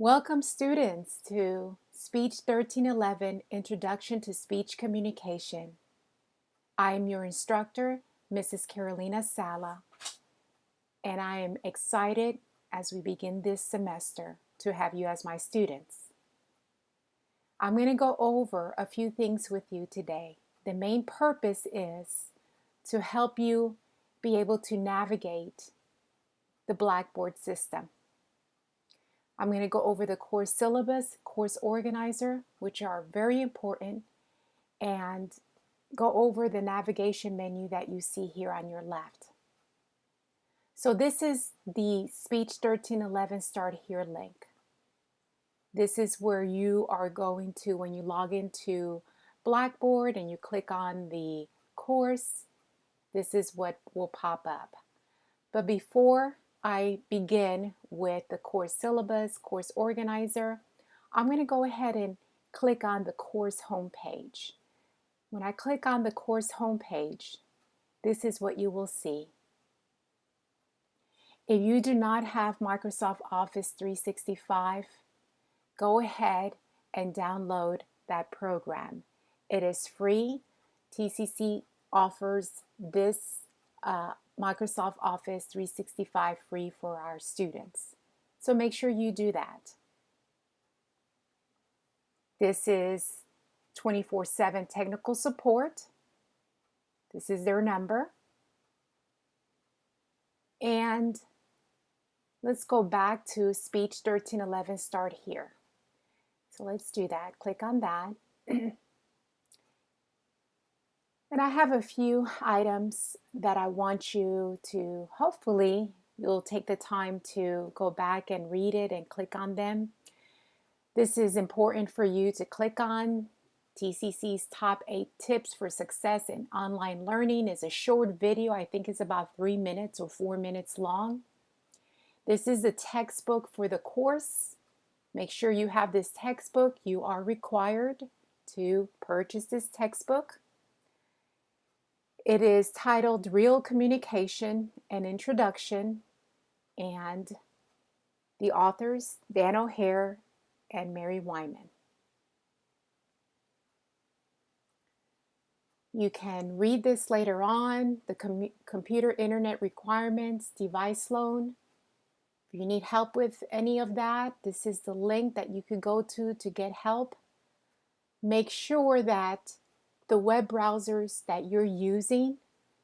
Welcome students to Speech 1311, Introduction to Speech Communication. I am your instructor, Mrs. Carolina Saleh, and I am excited as we begin this semester to have you as my students. I'm going to go over a few things with you today. The main purpose is to help you be able to navigate the Blackboard system. I'm going to go over the course syllabus, course organizer, which are very important, and go over the navigation menu that you see here on your left. So this is the Speech 1311 Start Here link. This is where you are going to, when you log into Blackboard and you click on the course, this is what will pop up. But before I begin with the course syllabus, course organizer, I'm going to go ahead and click on the course homepage. When I click on the course homepage, this is what you will see. If you do not have Microsoft Office 365, go ahead and download that program. It is free. TCC offers this Microsoft Office 365 free for our students. So make sure you do that. This is 24/7 technical support. This is their number. And let's go back to Speech 1311 Start Here. So let's do that. Click on that. And I have a few items that I want you to, hopefully, you'll take the time to go back and read it and click on them. This is important for you to click on. TCC's Top 8 Tips for Success in Online Learning is a short video. I think it's about 3 minutes or 4 minutes long. This is the textbook for the course. Make sure you have this textbook. You are required to purchase this textbook. It is titled Real Communication, an Introduction, and the authors, Dan O'Hare and Mary Wyman. You can read this later on, the computer internet requirements, device loan. If you need help with any of that, this is the link that you could go to get help. Make sure that the web browsers that you're using,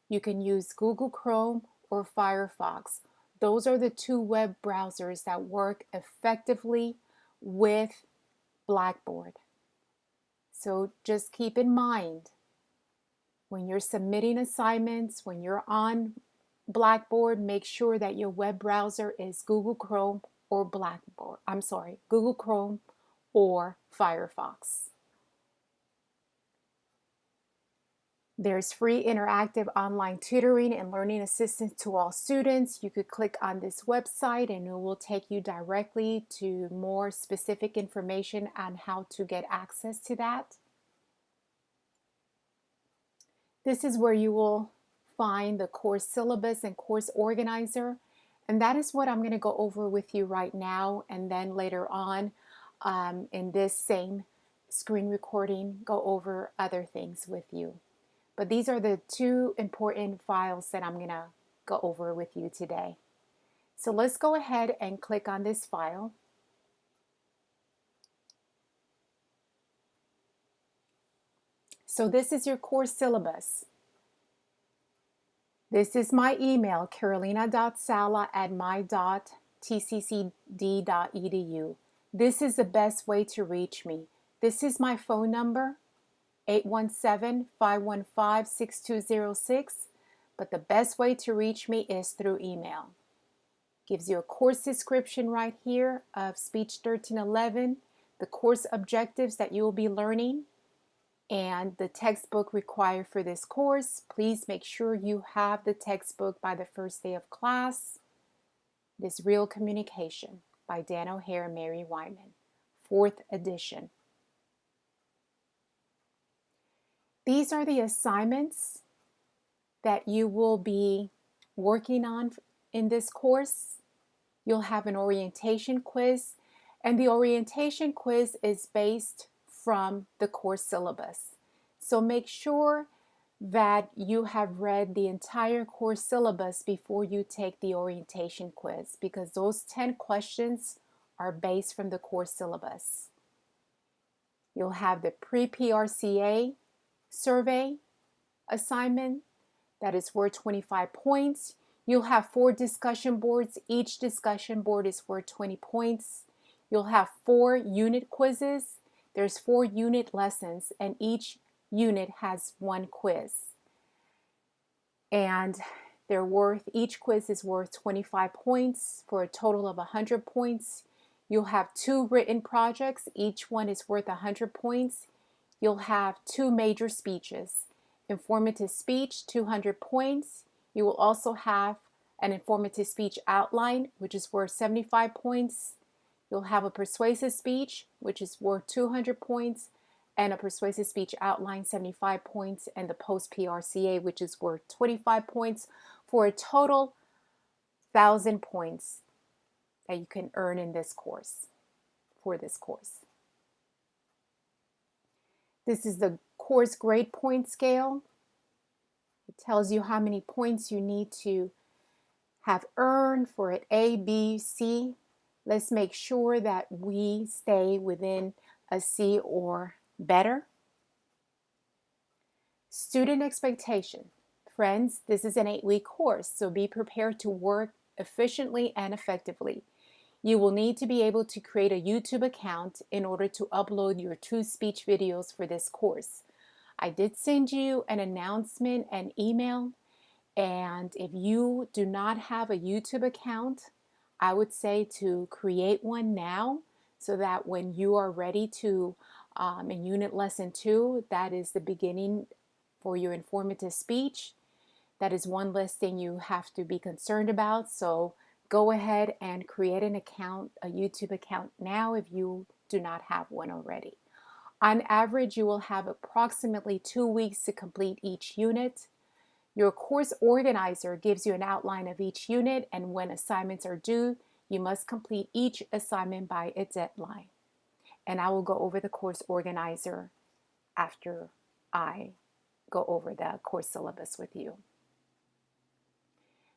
you can use Google Chrome or Firefox. Those are the two web browsers that work effectively with Blackboard. So just keep in mind, when you're submitting assignments, when you're on Blackboard, make sure that your web browser is Google Chrome or Google Chrome or Firefox. There's free interactive online tutoring and learning assistance to all students. You could click on this website and it will take you directly to more specific information on how to get access to that. This is where you will find the course syllabus and course organizer, and that is what I'm going to go over with you right now, and then later on in this same screen recording go over other things with you. But these are the two important files that I'm going to go over with you today. So let's go ahead and click on this file. So this is your course syllabus. This is my email, carolina.saleh@my.tccd.edu. This is the best way to reach me. This is my phone number, 817-515-6206, but the best way to reach me is through email. Gives you a course description right here of Speech 1311, the course objectives that you will be learning, and the textbook required for this course. Please make sure you have the textbook by the first day of class. This Real Communication by Dan O'Hare and Mary Wyman, 4th edition. These are the assignments that you will be working on in this course. You'll have an orientation quiz, And the orientation quiz is based from the course syllabus. So make sure that you have read the entire course syllabus before you take the orientation quiz, because those 10 questions are based from the course syllabus. You'll have the pre-PRCA survey assignment that is worth 25 points. You'll have 4 discussion boards. Each discussion board is worth 20 points. You'll have 4 unit quizzes. There's 4 unit lessons, and each unit has 1 quiz. And each quiz is worth 25 points for a total of 100 points. You'll have 2 written projects. Each one is worth 100 points. You'll have 2 major speeches. Informative speech, 200 points. You will also have an informative speech outline, which is worth 75 points. You'll have a persuasive speech, which is worth 200 points, and a persuasive speech outline, 75 points, and the post-PRCA, which is worth 25 points, for a total 1,000 points that you can earn in this course, for this course. This is the course grade point scale. It tells you how many points you need to have earned for an A, B, C. Let's make sure that we stay within a C or better. Student expectation. Friends, this is an 8-week course, so be prepared to work efficiently and effectively. You will need to be able to create a YouTube account in order to upload your 2 speech videos for this course. I did send you an announcement and email, and if you do not have a YouTube account, I would say to create one now, so that when you are ready to, in unit lesson 2, that is the beginning for your informative speech. That is one less thing you have to be concerned about. So go ahead and create an account, a YouTube account now if you do not have one already. On average, you will have approximately 2 weeks to complete each unit. Your course organizer gives you an outline of each unit, and when assignments are due, you must complete each assignment by a deadline. And I will go over the course organizer after I go over the course syllabus with you.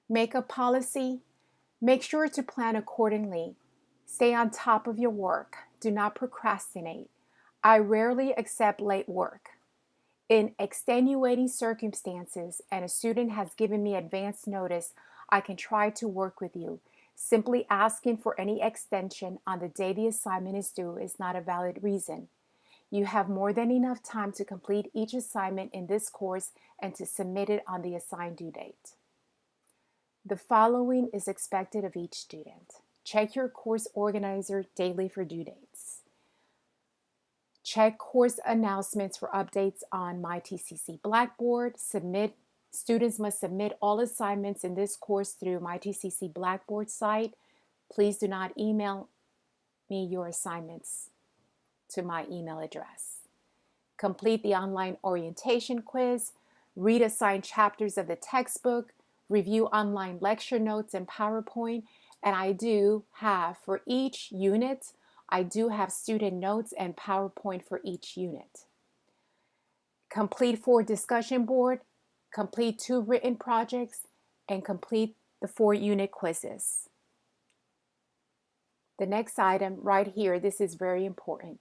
Make a policy. Make sure to plan accordingly. Stay on top of your work. Do not procrastinate. I rarely accept late work. In extenuating circumstances and a student has given me advance notice, I can try to work with you. Simply asking for any extension on the day the assignment is due is not a valid reason. You have more than enough time to complete each assignment in this course and to submit it on the assigned due date. The following is expected of each student. Check your course organizer daily for due dates. Check course announcements for updates on MyTCC Blackboard. Students must submit all assignments in this course through MyTCC Blackboard site. Please do not email me your assignments to my email address. Complete the online orientation quiz. Read assigned chapters of the textbook. Review online lecture notes and PowerPoint. And I do have, for each unit, I do have student notes and PowerPoint for each unit. Complete 4 discussion board, complete 2 written projects, and complete the 4 unit quizzes. The next item right here, this is very important.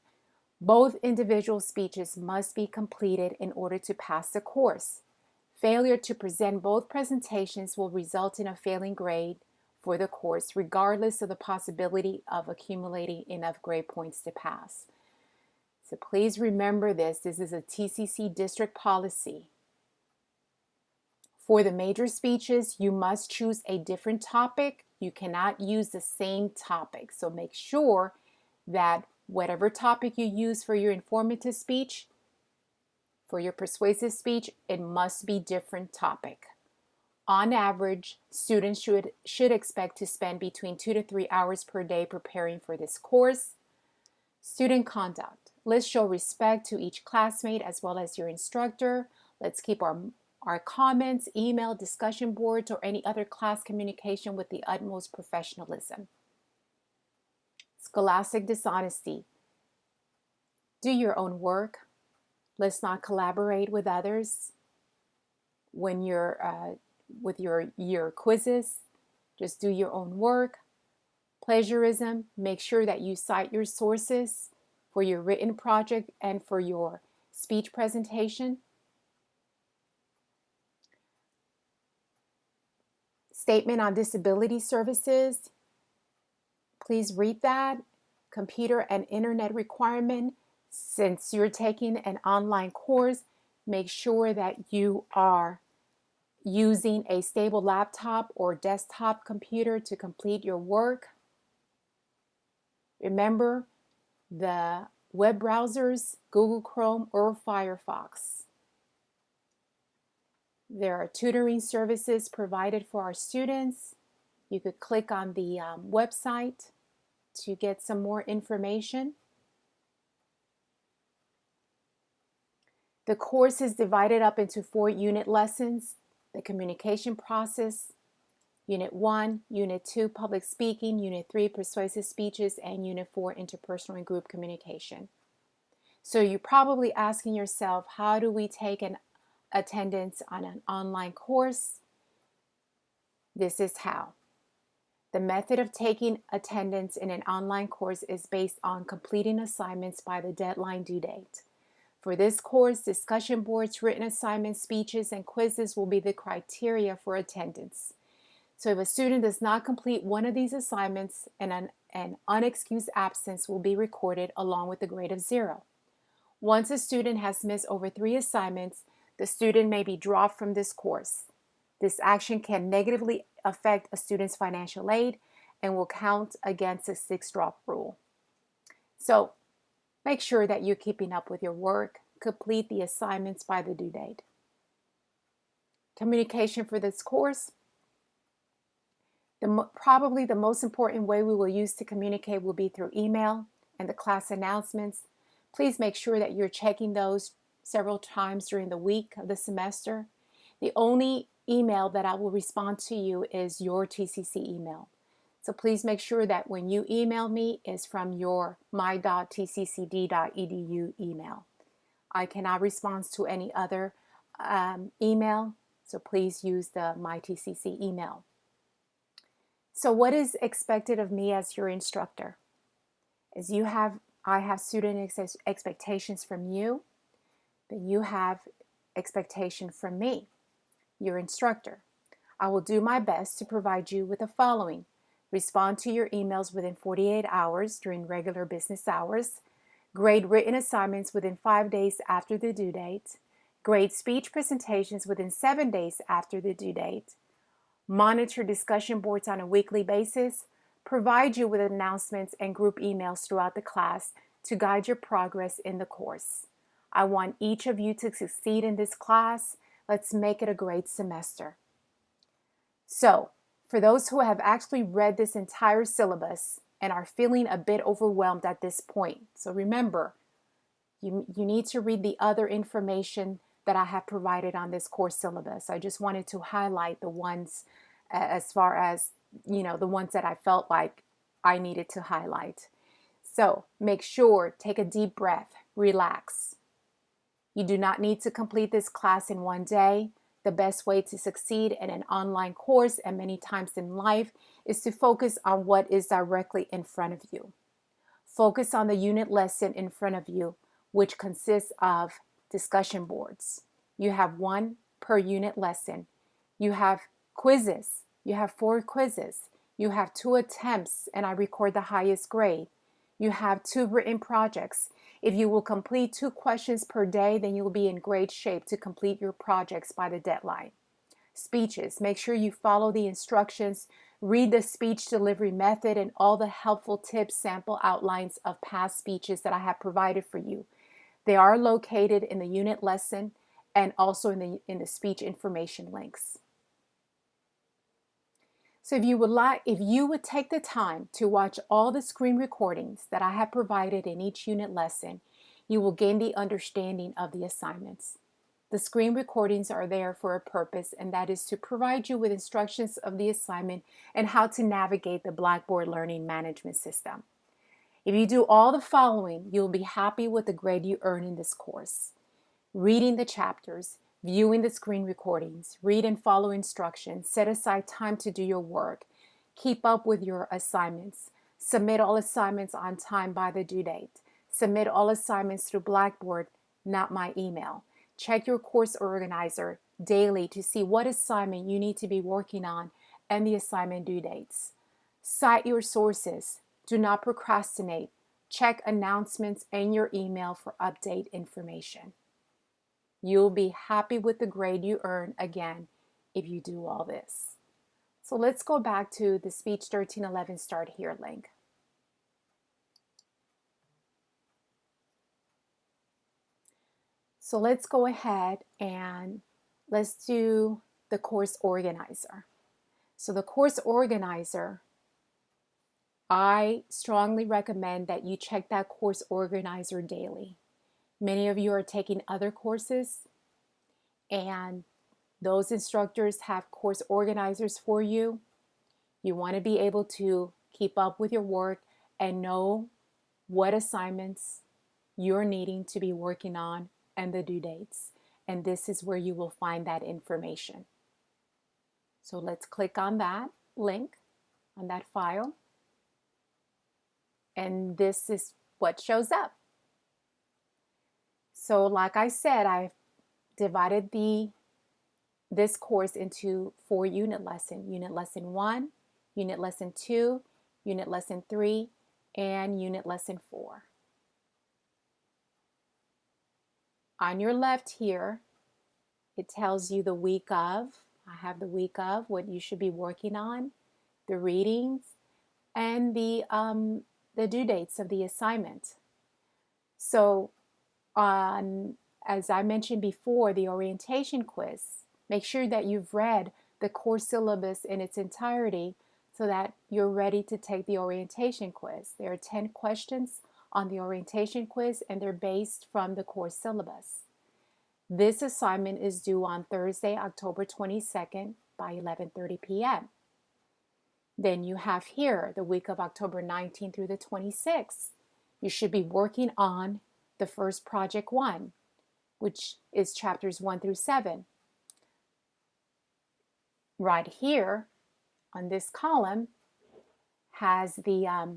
Both individual speeches must be completed in order to pass the course. Failure to present both presentations will result in a failing grade for the course, regardless of the possibility of accumulating enough grade points to pass. So please remember this. This is a TCC district policy. For the major speeches, you must choose a different topic. You cannot use the same topic. So make sure that whatever topic you use for your informative speech, for your persuasive speech, it must be different topic. On average, students should expect to spend between 2 to 3 hours per day preparing for this course. Student conduct. Let's show respect to each classmate as well as your instructor. Let's keep our comments, email, discussion boards, or any other class communication with the utmost professionalism. Let's Scholastic dishonesty. Do your own work. Let's not collaborate with others when you're with your quizzes. Just do your own work. Plagiarism. Make sure that you cite your sources for your written project and for your speech presentation. Statement on disability services. Please read that. Computer and internet requirement. Since you're taking an online course, make sure that you are using a stable laptop or desktop computer to complete your work. Remember the web browsers, Google Chrome or Firefox. There are tutoring services provided for our students. You could click on the website to get some more information. The course is divided up into 4 unit lessons: the communication process, Unit 1, Unit 2, public speaking, Unit 3, persuasive speeches, and Unit 4, interpersonal and group communication. So you're probably asking yourself, how do we take an attendance on an online course? This is how. The method of taking attendance in an online course is based on completing assignments by the deadline due date. For this course, discussion boards, written assignments, speeches, and quizzes will be the criteria for attendance. So if a student does not complete one of these assignments, an unexcused absence will be recorded along with a grade of 0. Once a student has missed over 3 assignments, the student may be dropped from this course. This action can negatively affect a student's financial aid and will count against the 6-drop rule. So make sure that you're keeping up with your work. Complete the assignments by the due date. Communication for this course. Probably the most important way we will use to communicate will be through email and the class announcements. Please make sure that you're checking those several times during the week of the semester. The only email that I will respond to you is your TCC email. So please make sure that when you email me is from your my.tccd.edu email. I cannot respond to any other email, so please use the myTCC email. So what is expected of me as your instructor? As I have student expectations from you, then you have expectation from me, your instructor. I will do my best to provide you with the following: respond to your emails within 48 hours during regular business hours, grade written assignments within 5 days after the due date, grade speech presentations within 7 days after the due date, monitor discussion boards on a weekly basis, provide you with announcements and group emails throughout the class to guide your progress in the course. I want each of you to succeed in this class. Let's make it a great semester. So, for those who have actually read this entire syllabus and are feeling a bit overwhelmed at this point, so remember, you need to read the other information that I have provided on this course syllabus. I just wanted to highlight the ones as far as, the ones that I felt like I needed to highlight. So make sure, take a deep breath, relax. You do not need to complete this class in one day. The best way to succeed in an online course and many times in life is to focus on what is directly in front of you. Focus on the unit lesson in front of you, which consists of discussion boards. You have 1 per unit lesson. You have quizzes. You have 4 quizzes. You have 2 attempts, and I record the highest grade. You have 2 written projects. If you will complete 2 questions per day, then you will be in great shape to complete your projects by the deadline. Speeches. Make sure you follow the instructions, read the speech delivery method and all the helpful tips, sample outlines of past speeches that I have provided for you. They are located in the unit lesson and also in the speech information links. So if you would take the time to watch all the screen recordings that I have provided in each unit lesson, you will gain the understanding of the assignments. The screen recordings are there for a purpose, and that is to provide you with instructions of the assignment and how to navigate the Blackboard Learning Management System. If you do all the following, you'll be happy with the grade you earn in this course. Reading the chapters, viewing the screen recordings, read and follow instructions, set aside time to do your work, keep up with your assignments, submit all assignments on time by the due date, submit all assignments through Blackboard, not my email. Check your course organizer daily to see what assignment you need to be working on and the assignment due dates. Cite your sources. Do not procrastinate. Check announcements and your email for update information. You'll be happy with the grade you earn again if you do all this. So let's go back to the Speech 1311 Start Here link. So let's go ahead and let's do the course organizer. So the course organizer, I strongly recommend that you check that course organizer daily. Many of you are taking other courses, and those instructors have course organizers for you. You want to be able to keep up with your work and know what assignments you're needing to be working on and the due dates. And this is where you will find that information. So let's click on that link, on that file. And this is what shows up. So like I said, I've divided this course into 4 unit lessons. Unit lesson 1, unit lesson 2, unit lesson 3, and unit lesson 4. On your left here, it tells you the week of. I have the week of, what you should be working on, the readings, and the due dates of the assignment. So as I mentioned before, the orientation quiz, make sure that you've read the course syllabus in its entirety so that you're ready to take the orientation quiz. There are 10 questions on the orientation quiz, and they're based from the course syllabus. This assignment is due on Thursday, October 22nd by 11:30 p.m. Then you have here the week of October 19th through the 26th. You should be working on the first project 1, which is chapters 1 through 7. Right here on this column has the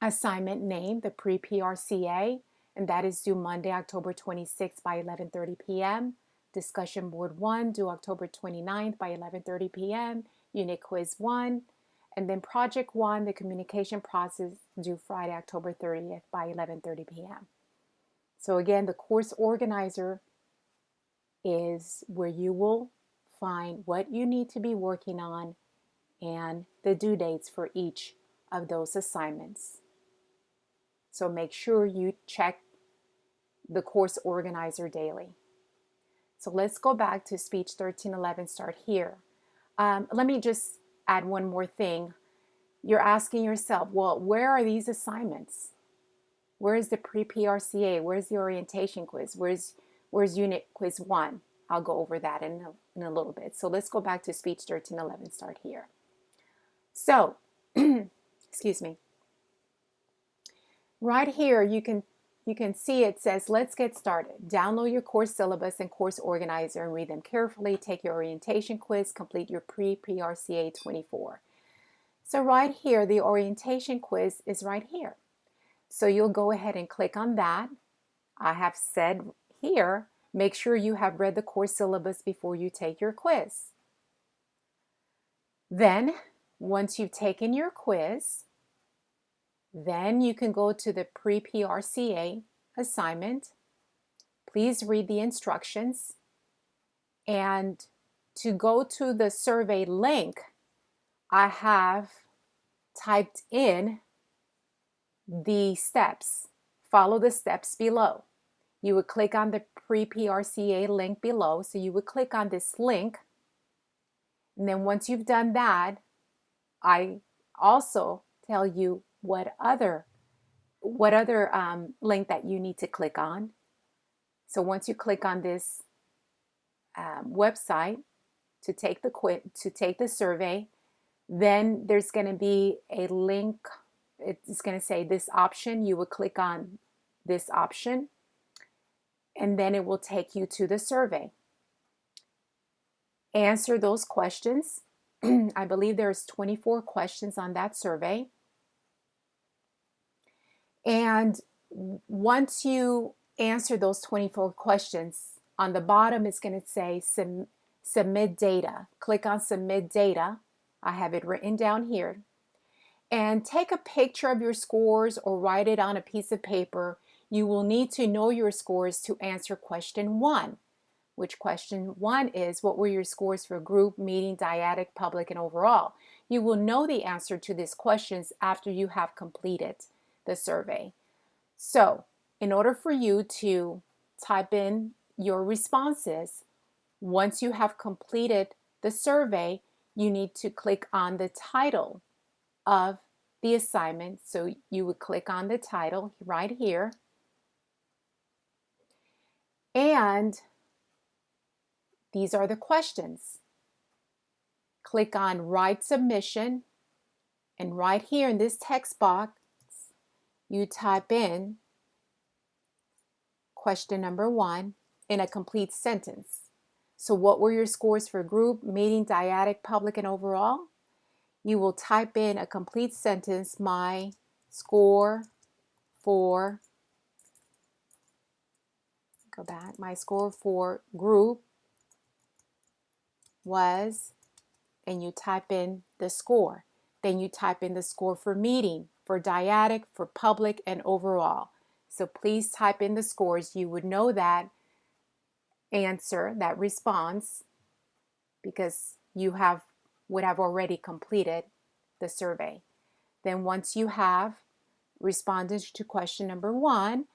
assignment name, the pre-PRCA, and that is due Monday, October 26th by 11:30 p.m. Discussion board 1 due October 29th by 11:30 p.m. Unit quiz 1, and then project 1, the communication process, due Friday, October 30th by 11:30 p.m. So again, the course organizer is where you will find what you need to be working on and the due dates for each of those assignments. So make sure you check the course organizer daily. So let's go back to Speech 1311, Start Here. Let me just add one more thing. You're asking yourself, well, where are these assignments? Where is the pre-PRCA? Where's the orientation quiz? Where's unit quiz 1? I'll go over that in a little bit. So let's go back to Speech 1311, Start Here. So, excuse me. Right here, you can see it says, let's get started. Download your course syllabus and course organizer and read them carefully. Take your orientation quiz. Complete your pre-PRCA 24. So right here, the orientation quiz is right here. So you'll go ahead and click on that. I have said here, make sure you have read the course syllabus before you take your quiz. Then, once you've taken your quiz, then you can go to the pre-PRCA assignment. Please read the instructions. And to go to the survey link, I have typed in the steps. Follow the steps below. You would click on the pre-PRCA link below. So you would click on this link. And then once you've done that, I also tell you what other link that you need to click on. So once you click on this website to take the survey, then there's going to be a link. it's going to say this option. You would click on this option, and then it will take you to the survey. Answer those questions. I believe there's 24 questions on that survey. And once you answer those 24 questions, on the bottom it's going to say submit data. Click on submit data. I have it written down here. And take a picture of your scores or write it on a piece of paper. You will need to know your scores to answer question 1. Which question 1 is, what were your scores for group, meeting, dyadic, public, and overall? You will know the answer to these questions after you have completed the survey. So, in order for you to type in your responses, once you have completed the survey, you need to click on the title of the assignment. So you would click on the title right here. And these are the questions. Click on Write Submission, and right here in this text box, you type in question number 1 in a complete sentence. So what were your scores for group, meeting, dyadic, public, and overall? You will type in a complete sentence, my score for, my score for group was, and you type in the score. Then you type in the score for meeting, for dyadic, for public, and overall. So please type in the scores. You would know that answer, that response, because you would have already completed the survey. Then once you have responded to question number 1,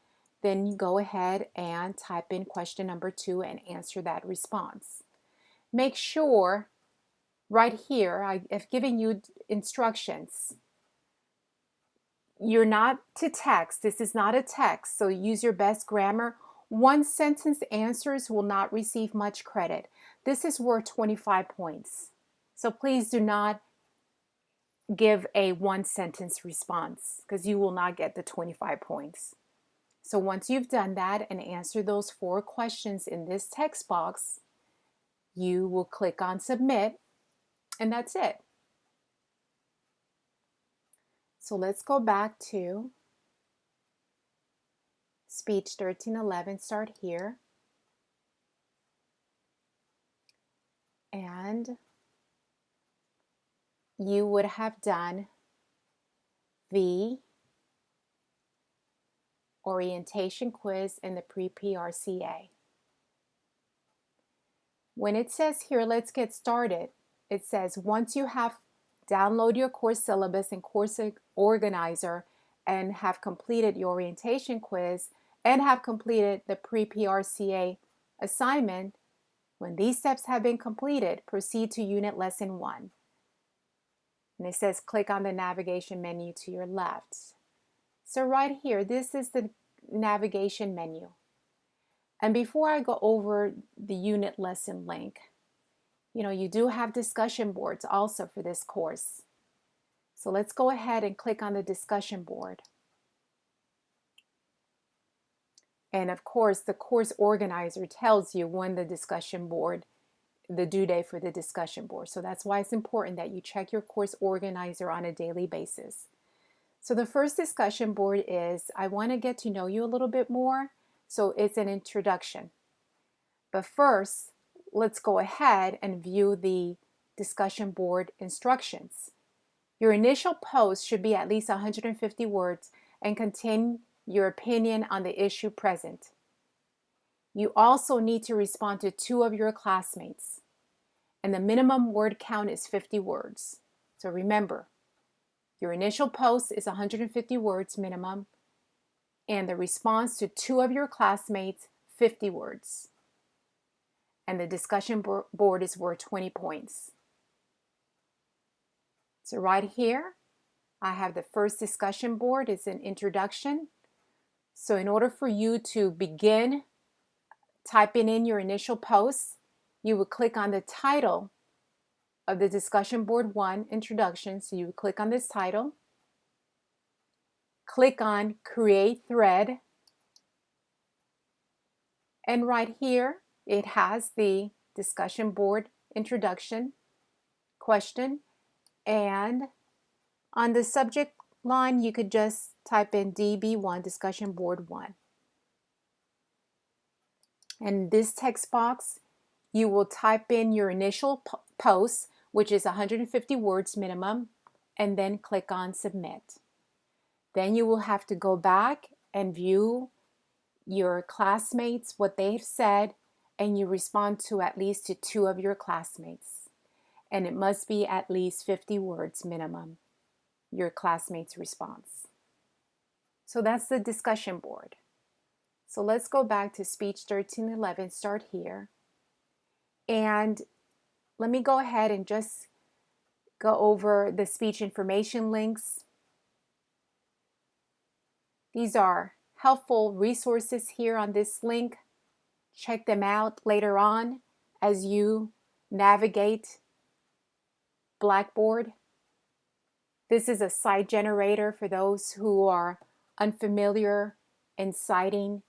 then you go ahead and type in question number 2 and answer that response. Make sure right here, I've given you instructions. You're not to text. This is not a text, so use your best grammar. One sentence answers will not receive much credit. This is worth 25 points. So please do not give a one sentence response because you will not get the 25 points. So once you've done that and answered those 4 questions in this text box, you will click on submit, and that's it. So let's go back to Speech 1311, start here. And you would have done the orientation quiz and the pre-PRCA. When it says here, let's get started, it says once you have downloaded your course syllabus and course organizer and have completed your orientation quiz and have completed the pre-PRCA assignment, when these steps have been completed, proceed to unit lesson 1. And it says click on the navigation menu to your left. So right here, this is the navigation menu. And before I go over the unit lesson link, you do have discussion boards also for this course. So let's go ahead and click on the discussion board. And of course, the course organizer tells you when the discussion board, the due date for the discussion board. So that's why it's important that you check your course organizer on a daily basis. So the first discussion board is, I want to get to know you a little bit more. So it's an introduction. But first, let's go ahead and view the discussion board instructions. Your initial post should be at least 150 words and contain your opinion on the issue present. You also need to respond to 2 of your classmates, and the minimum word count is 50 words. So remember, your initial post is 150 words minimum, and the response to 2 of your classmates, 50 words. And the discussion board is worth 20 points. So right here, I have the first discussion board. It's an introduction. So in order for you to begin typing in your initial post, you would click on the title of the discussion board 1, introduction. So you would click on this title. click on Create Thread, and right here it has the discussion board introduction question, and on the subject line you could just type in DB1, discussion board 1. And this text box, you will type in your initial post, which is 150 words minimum, and then click on submit. Then you will have to go back and view your classmates, what they've said, and you respond to at least to 2 of your classmates. And it must be at least 50 words minimum, your classmates' response. So that's the discussion board. So let's go back to speech 1311, start here. And let me go ahead and just go over the speech information links. These are helpful resources here on this link. Check them out later on as you navigate Blackboard. This is a cite generator for those who are unfamiliar in citing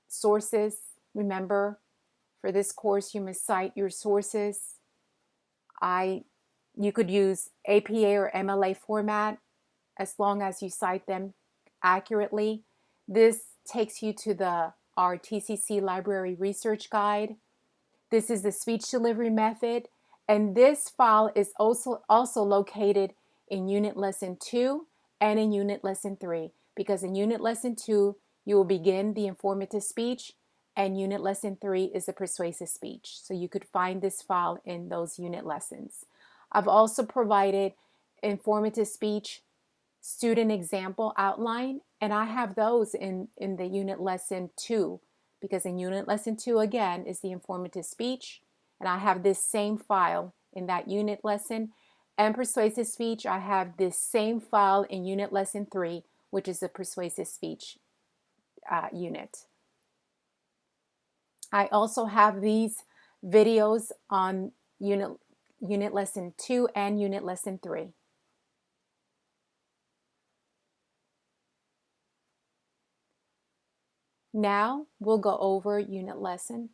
sources. Remember, for this course, you must cite your sources. You could use APA or MLA format as long as you cite them accurately. This takes you to our TCC Library Research Guide. This is the speech delivery method, and this file is also located in Unit Lesson 2 and in Unit Lesson 3, because in Unit Lesson 2, you will begin the informative speech, and Unit Lesson 3 is the persuasive speech. So you could find this file in those unit lessons. I've also provided informative speech student example outline, and I have those in the Unit Lesson 2, because in Unit Lesson 2, again, is the informative speech, and I have this same file in that unit lesson. And persuasive speech, I have this same file in Unit Lesson 3, which is the persuasive speech unit. I also have these videos on Unit Lesson 2 and Unit Lesson 3. Now we'll go over unit lesson.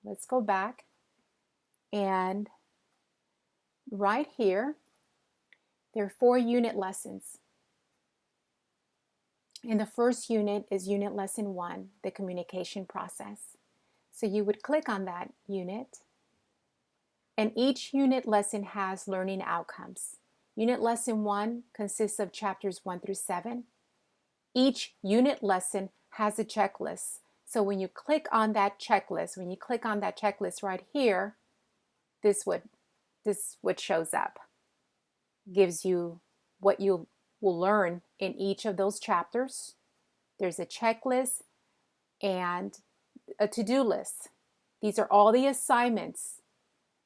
Let's go back, and right here there are 4 unit lessons. And the first unit is Unit Lesson 1, the communication process. So you would click on that unit, and each unit lesson has learning outcomes. Unit Lesson 1 consists of chapters 1 through 7. Each unit lesson has a checklist. So when you click on that checklist, right here, this what shows up. Gives you what you will learn in each of those chapters. There's a checklist and a to-do list. These are all the assignments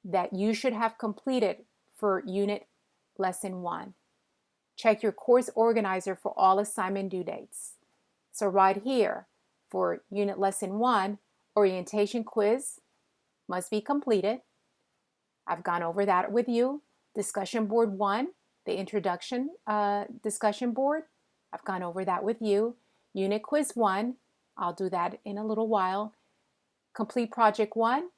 that you should have completed for Unit Lesson 1. Check your course organizer for all assignment due dates. So right here, for Unit Lesson 1, orientation quiz must be completed. I've gone over that with you. Discussion board 1, the introduction discussion board, I've gone over that with you. Unit quiz 1, I'll do that in a little while. Complete project 1,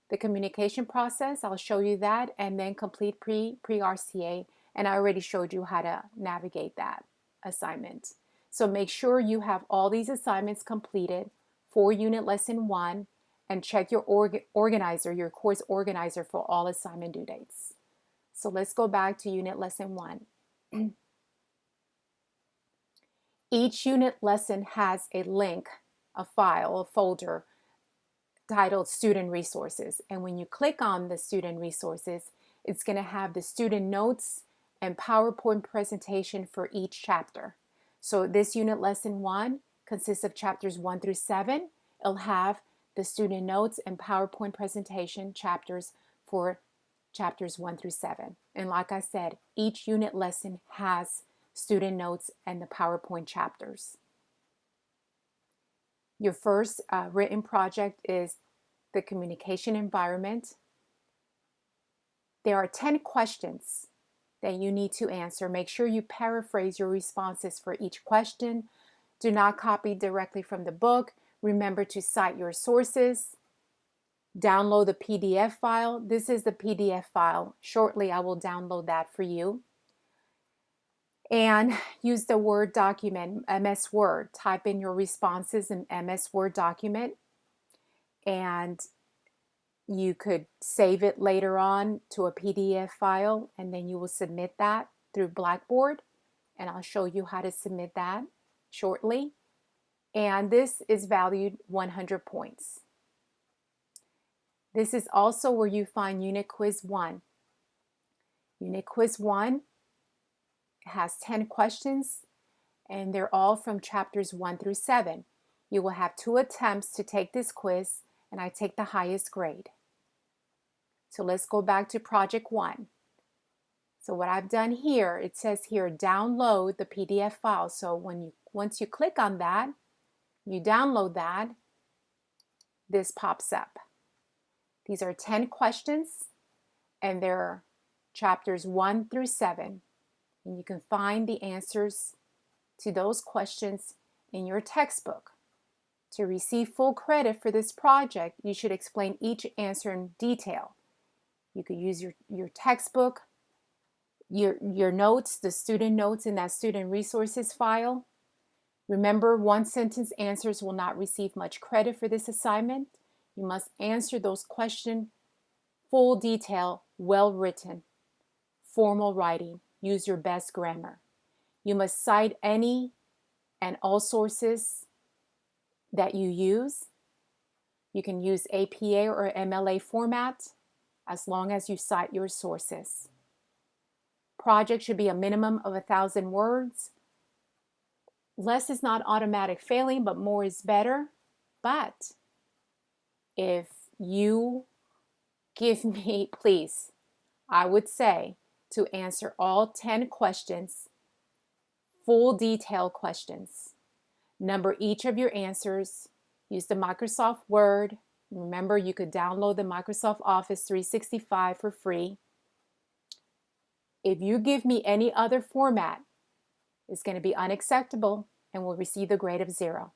the communication process, I'll show you that, and then complete pre-RCA. And I already showed you how to navigate that assignment. So make sure you have all these assignments completed for Unit Lesson 1, and check your organizer, your course organizer, for all assignment due dates. So let's go back to Unit Lesson 1. Each unit lesson has a link, a file, a folder titled Student Resources. And when you click on the Student Resources, it's going to have the student notes and PowerPoint presentation for each chapter. So this Unit Lesson 1 consists of chapters 1 through 7. It'll have the student notes and PowerPoint presentation chapters for chapters 1 through 7. And like I said, each unit lesson has student notes and the PowerPoint chapters. Your first written project is the communication environment. There are 10 questions that you need to answer. Make sure you paraphrase your responses for each question. Do not copy directly from the book. Remember to cite your sources. Download the PDF file. This is the PDF file. Shortly, I will download that for you. And use the Word document, MS Word. Type in your responses in MS Word document. And you could save it later on to a PDF file, and then you will submit that through Blackboard. And I'll show you how to submit that shortly. And this is valued 100 points. This is also where you find Unit Quiz 1. Unit Quiz 1 has 10 questions, and they're all from chapters 1 through 7. You will have 2 attempts to take this quiz, and I take the highest grade. So let's go back to Project 1. So what I've done here, it says here, download the PDF file. So once you click on that, you download that, this pops up. These are 10 questions, and they're chapters 1 through 7. And you can find the answers to those questions in your textbook. To receive full credit for this project, you should explain each answer in detail. You could use your textbook, your notes, the student notes in that student resources file. Remember, one-sentence answers will not receive much credit for this assignment. You must answer those questions, full detail, well written, formal writing. Use your best grammar. You must cite any and all sources that you use. You can use APA or MLA format as long as you cite your sources. Project should be a minimum of 1,000 words. Less is not automatic failing, but more is better. But if you give me, please, I would say to answer all 10 questions, full detail questions. Number each of your answers. Use the Microsoft Word. Remember, you could download the Microsoft Office 365 for free. If you give me any other format, it's going to be unacceptable and will receive the grade of 0.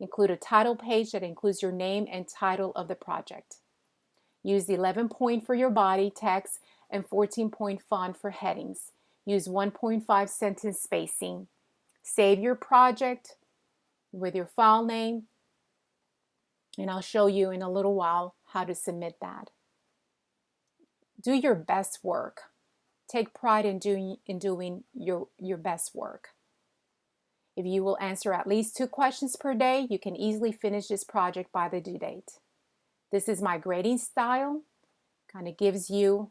Include a title page that includes your name and title of the project. Use the 11-point for your body text and 14-point font for headings. Use 1.5 sentence spacing. Save your project with your file name, and I'll show you in a little while how to submit that. Do your best work. Take pride in doing your best work. If you will answer at least 2 questions per day, you can easily finish this project by the due date. This is my grading style. Kind of gives you,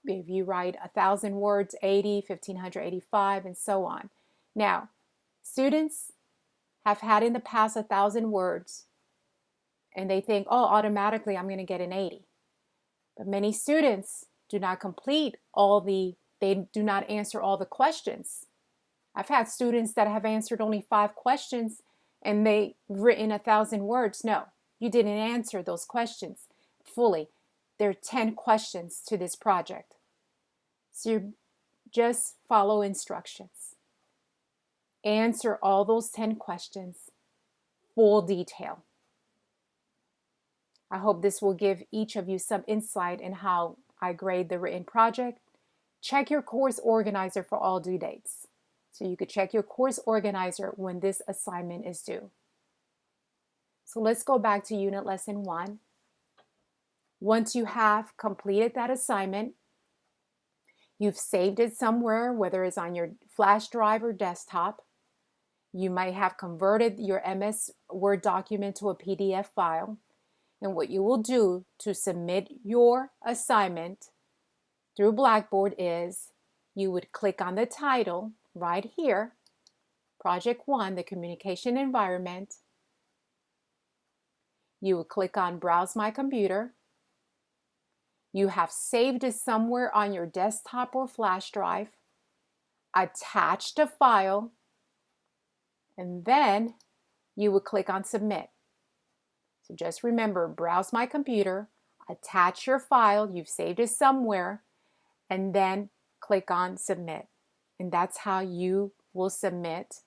if you write 1,000 words, 80, 1,585, and so on. Now, students have had in the past 1,000 words, and they think, oh, automatically I'm going to get an 80. But many students do not they do not answer all the questions. I've had students that have answered only 5 questions and they've written 1,000 words. No, you didn't answer those questions fully. There are 10 questions to this project. So you just follow instructions. Answer all those 10 questions, full detail. I hope this will give each of you some insight in how I grade the written project. Check your course organizer for all due dates. So you could check your course organizer when this assignment is due. So let's go back to unit lesson 1. Once you have completed that assignment, you've saved it somewhere, whether it's on your flash drive or desktop. You might have converted your MS Word document to a PDF file. And what you will do to submit your assignment through Blackboard is you would click on the title right here, Project 1, the Communication Environment. You would click on Browse My Computer. You have saved it somewhere on your desktop or flash drive. Attach the file, and then you would click on Submit. So just remember, Browse My Computer, attach your file, you've saved it somewhere, and then click on submit. And that's how you will submit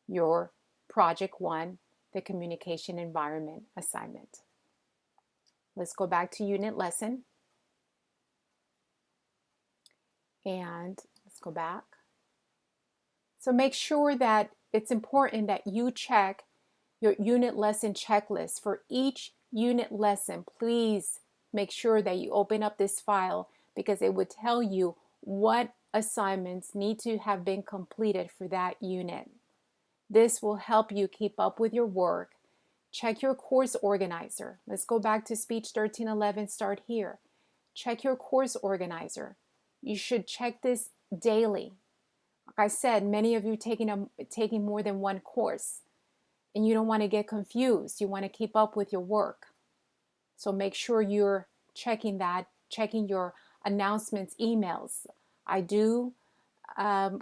your Project 1, the Communication Environment assignment. Let's go back to unit lesson. And let's go back. So make sure that it's important that you check your unit lesson checklist. For each unit lesson, please make sure that you open up this file, because it would tell you what assignments need to have been completed for that unit. This will help you keep up with your work. Check your course organizer. Let's go back to Speech 1311, start here. Check your course organizer. You should check this daily. Like I said, many of you taking more than one course, and you don't want to get confused. You want to keep up with your work. So make sure you're checking that, checking your announcements, emails. I do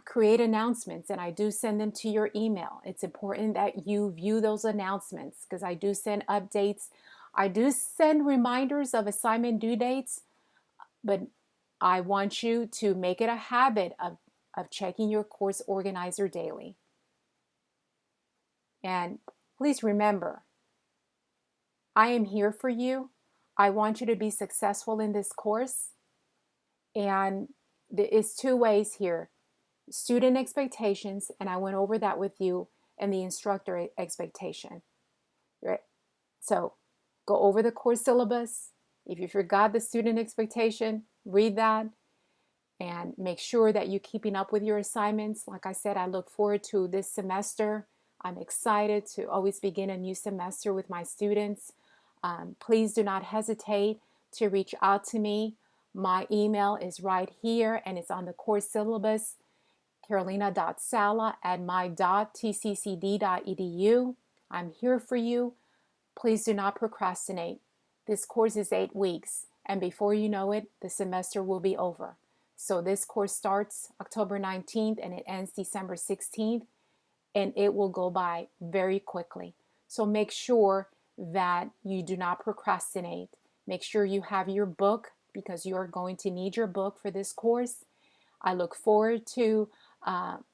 create announcements, and I do send them to your email. It's important that you view those announcements, because I do send updates. I do send reminders of assignment due dates, but I want you to make it a habit of checking your course organizer daily. And please remember, I am here for you. I want you to be successful in this course. And there is two ways here: student expectations, and I went over that with you, and the instructor expectation. Right? So go over the course syllabus. If you forgot the student expectation, read that and make sure that you're keeping up with your assignments. Like I said, I look forward to this semester. I'm excited to always begin a new semester with my students. Please do not hesitate to reach out to me. My email is right here, and it's on the course syllabus, carolina.sala@my.tccd.edu. I'm here for you. Please do not procrastinate. This course is 8 weeks, and before you know it, the semester will be over. So this course starts October 19th and it ends December 16th, and it will go by very quickly. So make sure that you do not procrastinate. Make sure you have your book, because you are going to need your book for this course. I look forward to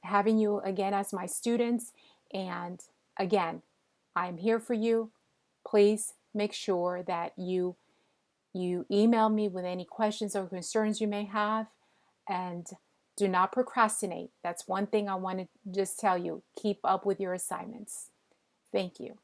having you again as my students. And again, I'm here for you. Please make sure that you email me with any questions or concerns you may have, and do not procrastinate. That's one thing I want to just tell you. Keep up with your assignments. Thank you.